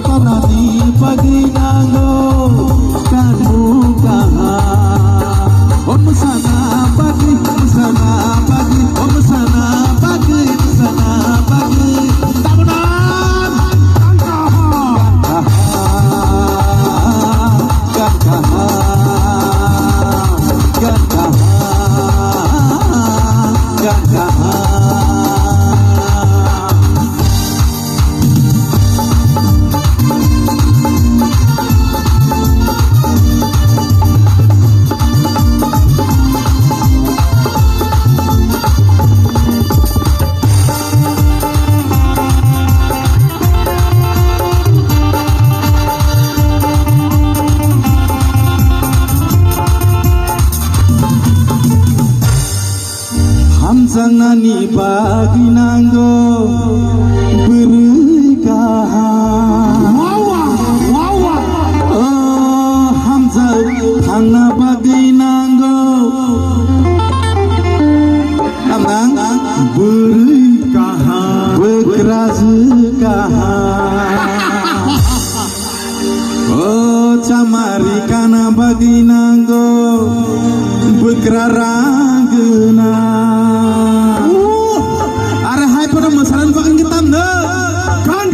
Karena di pagi nango kan buka mesana pagi mesana pagi mesana pagi mesana pagi tamunan Janganani bagi nanggo berkah. Oh Hamzah hana bagi nanggo nang berkah berkeras kah. Oh camari kana bagi nanggo berkerarang gena. Masalah pakai kita kan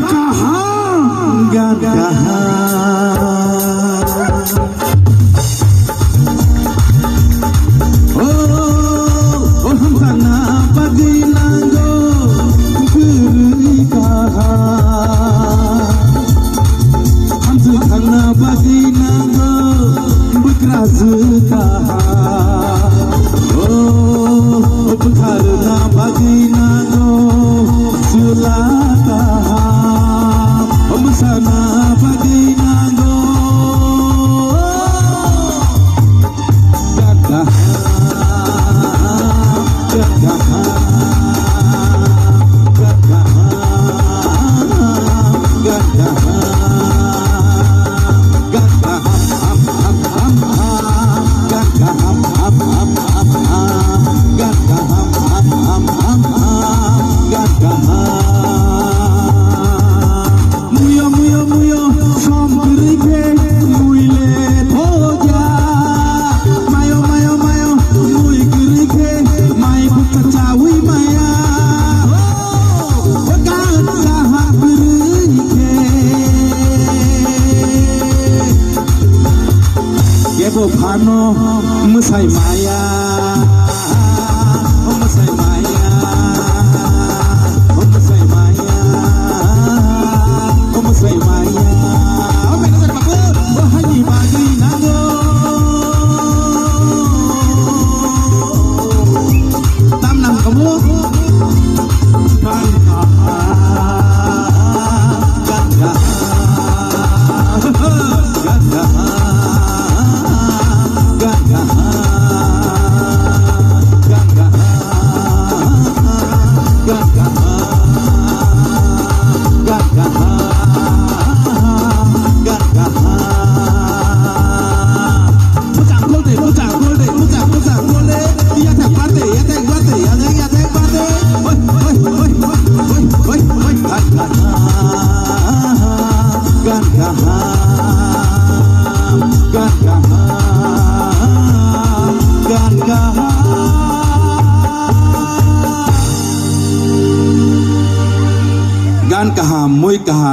oh sana pagi nanggo berkah hamzah sana pagi nanggo berkeras kah oh karena pagi nanggo Sulata mesana pagi nanggo gadah gadah gadah gadah Pano mesai maya